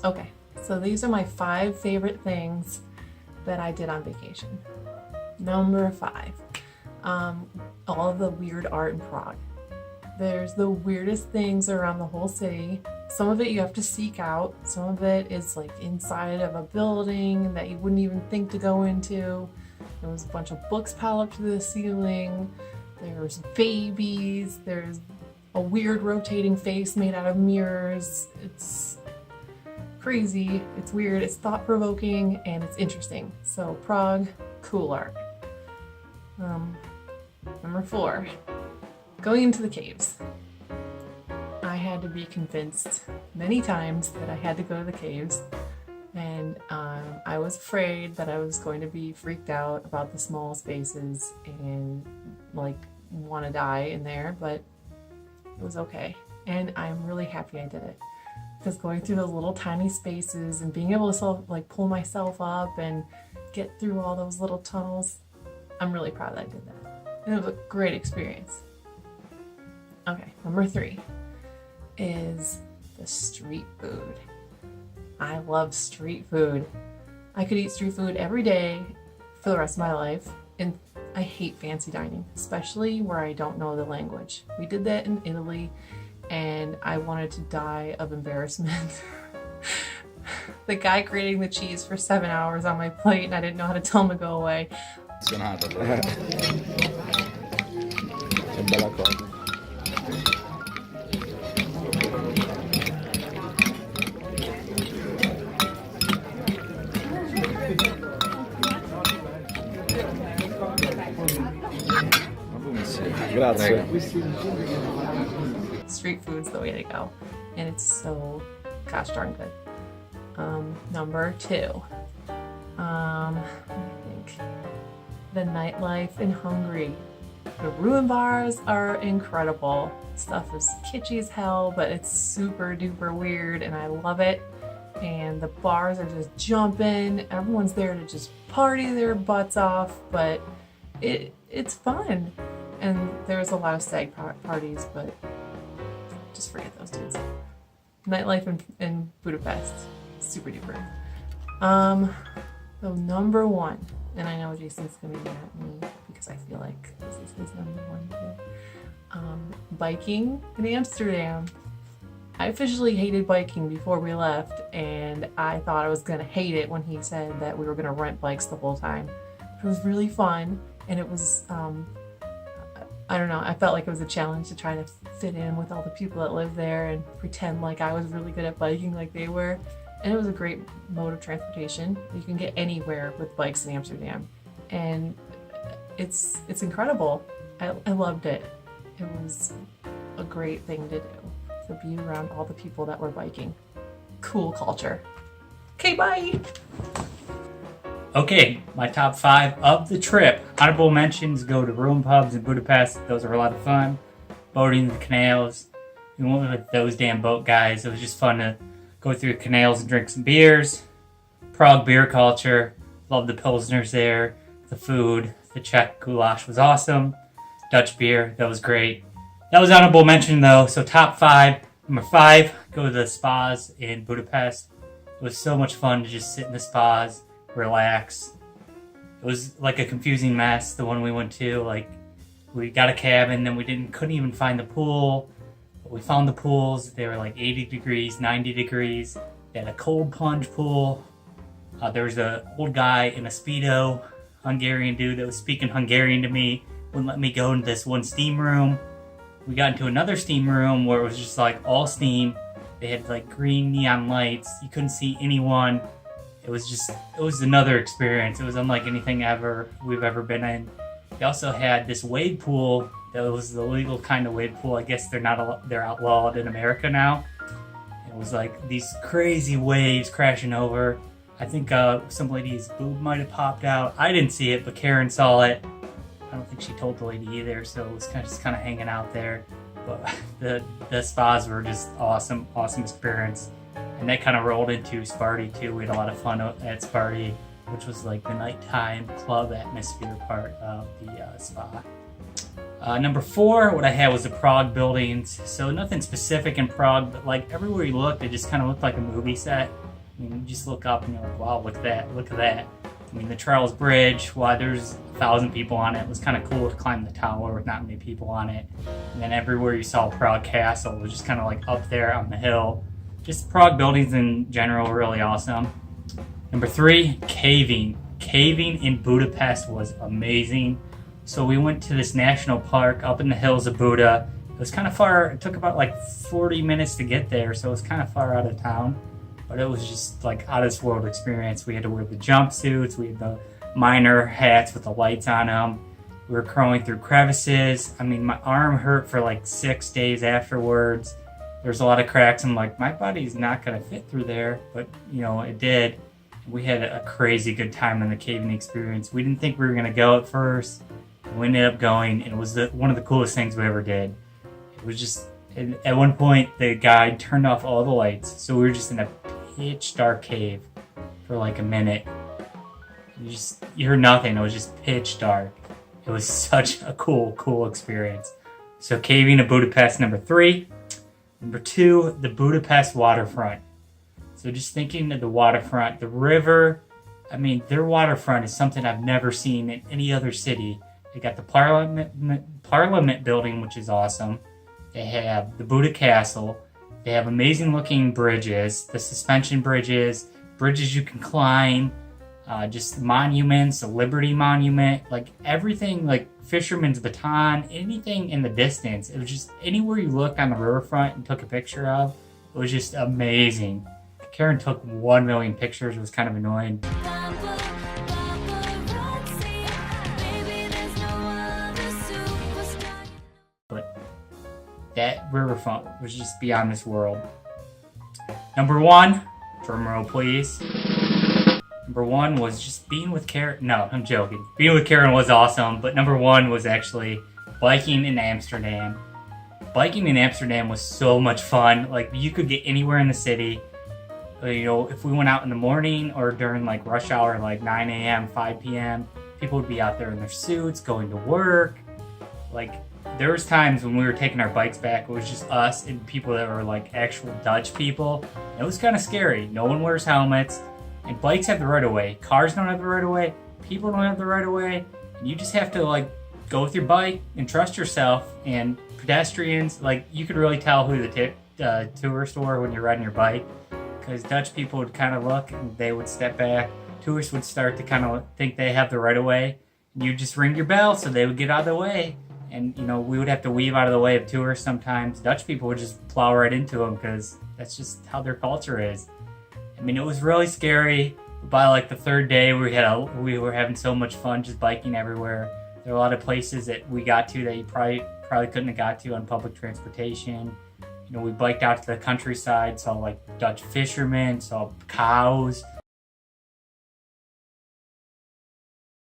Okay, so these are my 5 favorite things that I did on vacation. Number 5, all of the weird art in Prague. There's the weirdest things around the whole city. Some of it you have to seek out. Some of it is like inside of a building that you wouldn't even think to go into. There was a bunch of books piled up to the ceiling. There's babies. There's a weird rotating face made out of mirrors. It's crazy. It's weird. It's thought-provoking and it's interesting. So Prague, cool art. Number 4, going into the caves. I had to be convinced many times that I had to go to the caves, and I was afraid that I was going to be freaked out about the small spaces and like want to die in there, but it was okay. And I'm really happy I did it, because going through those little tiny spaces and being able to pull myself up and get through all those little tunnels, I'm really proud that I did that. And it was a great experience. Okay, number 3 is the street food. I love street food. I could eat street food every day for the rest of my life, and I hate fancy dining, especially where I don't know the language. We did that in Italy, and I wanted to die of embarrassment. The guy grating the cheese for 7 hours on my plate, and I didn't know how to tell him to go away. Grazie. Street food's the way to go, and it's so gosh darn good. Number 2, I think the nightlife in Hungary. The ruin bars are incredible. Stuff is kitschy as hell, but it's super duper weird and I love it. And the bars are just jumping. Everyone's there to just party their butts off, but it's fun. And there's a lot of stag parties, but just forget those dudes. Nightlife in Budapest, super duper. So number 1, and I know Jason's gonna be mad at me because I feel like this is his number 1 too. Biking in Amsterdam. I officially hated biking before we left, and I thought I was gonna hate it when he said that we were gonna rent bikes the whole time. It was really fun, and it was, I don't know, I felt like it was a challenge to try to fit in with all the people that live there and pretend like I was really good at biking like they were. And it was a great mode of transportation. You can get anywhere with bikes in Amsterdam, and it's incredible. I loved it. It was a great thing to do, to be around all the people that were biking. Cool culture. Okay, bye! Okay, my top 5 of the trip. Honorable mentions go to ruin pubs in Budapest. Those were a lot of fun. Boating the canals. We went with those damn boat guys. It was just fun to go through the canals and drink some beers. Prague beer culture. Love the pilsners there. The food. The Czech goulash was awesome. Dutch beer. That was great. That was honorable mention though. So top 5. Number 5, go to the spas in Budapest. It was so much fun to just sit in the spas, relax. It was like a confusing mess, the one we went to. Like, we got a cabin, then we couldn't even find the pool. But we found the pools. They were like 80 degrees, 90 degrees. They had a cold plunge pool. There was an old guy in a Speedo, Hungarian dude that was speaking Hungarian to me. Wouldn't let me go into this one steam room. We got into another steam room where it was just like all steam. They had like green neon lights. You couldn't see anyone. It was another experience. It was unlike anything we've ever been in. They also had this wade pool that was the legal kind of wade pool. I guess they're outlawed in America now. It was like these crazy waves crashing over. I think some lady's boob might have popped out. I didn't see it, but Karen saw it. I don't think she told the lady either, so it was kind of hanging out there. But the spas were just awesome experience. And that kind of rolled into Sparty too. We had a lot of fun at Sparty, which was like the nighttime club atmosphere part of the spa. Number 4, what I had was the Prague buildings. So nothing specific in Prague, but like everywhere you looked, it just kind of looked like a movie set. I mean, you just look up and you're like, wow, look at that, look at that. I mean, the Charles Bridge, why there's 1,000 people on it. It was kind of cool to climb the tower with not many people on it. And then everywhere you saw Prague Castle was just kind of like up there on the hill. Just Prague buildings in general were really awesome. Number 3, caving. Caving in Budapest was amazing. So we went to this national park up in the hills of Buda. It was kind of far. It took about like 40 minutes to get there, so it was kind of far out of town. But it was just like out of this world experience. We had to wear the jumpsuits. We had the miner hats with the lights on them. We were crawling through crevices. I mean, my arm hurt for like 6 days afterwards. There's a lot of cracks. I'm like, my body's not going to fit through there. But, you know, it did. We had a crazy good time in the caving experience. We didn't think we were going to go at first. We ended up going, and it was one of the coolest things we ever did. It was just, at one point, the guide turned off all the lights. So we were just in a pitch dark cave for like a minute. You heard nothing. It was just pitch dark. It was such a cool experience. So caving to Budapest, number 3. Number 2, the Budapest waterfront. So just thinking of the waterfront, the river, I mean, their waterfront is something I've never seen in any other city. They got the Parliament building, which is awesome. They have the Buda Castle. They have amazing looking bridges, the suspension bridges, bridges you can climb, just monuments, a Liberty Monument, like everything, like Fisherman's Baton, anything in the distance. It was just anywhere you looked on the riverfront and took a picture of, it was just amazing. Karen took 1 million pictures. It was kind of annoying. But that riverfront was just beyond this world. Number 1, drum roll please. Number 1 was just being with Karen. No, I'm joking. Being with Karen was awesome, but number 1 was actually biking in Amsterdam. Biking in Amsterdam was so much fun. Like, you could get anywhere in the city. You know, if we went out in the morning or during like rush hour, like 9 a.m., 5 p.m., people would be out there in their suits, going to work. Like, there was times when we were taking our bikes back, it was just us and people that were like actual Dutch people. It was kind of scary. No one wears helmets, and bikes have the right of way. Cars don't have the right of way. People don't have the right of way. And you just have to like go with your bike and trust yourself. And pedestrians, like, you could really tell who the tourists were when you're riding your bike. Because Dutch people would kind of look and they would step back. Tourists would start to kind of think they have the right of way. You just ring your bell so they would get out of the way. And, you know, we would have to weave out of the way of tourists sometimes. Dutch people would just plow right into them because that's just how their culture is. I mean, it was really scary. By like the 3rd day, we were having so much fun just biking everywhere. There are a lot of places that we got to that you probably couldn't have got to on public transportation. You know, we biked out to the countryside, saw like Dutch fishermen, saw cows,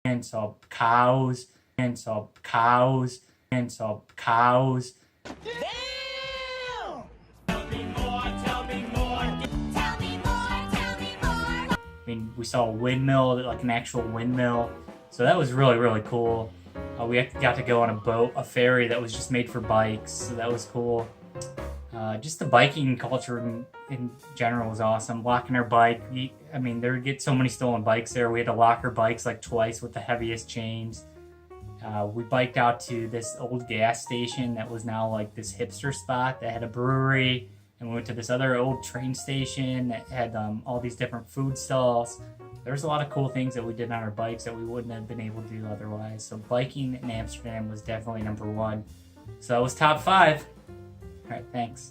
and saw cows, and saw cows, and saw cows. Damn! Tell me more, tell me more. Tell me more, tell me more. I mean, we saw a windmill, like an actual windmill. So that was really cool. We got to go on a boat, a ferry that was just made for bikes. So that was cool. Just the biking culture in general was awesome. Locking our bike. I mean, there would get so many stolen bikes there. We had to lock our bikes like twice with the heaviest chains. We biked out to this old gas station that was now like this hipster spot that had a brewery. And we went to this other old train station that had all these different food stalls. There's a lot of cool things that we did on our bikes that we wouldn't have been able to do otherwise. So biking in Amsterdam was definitely number 1. So that was top 5. All right, thanks.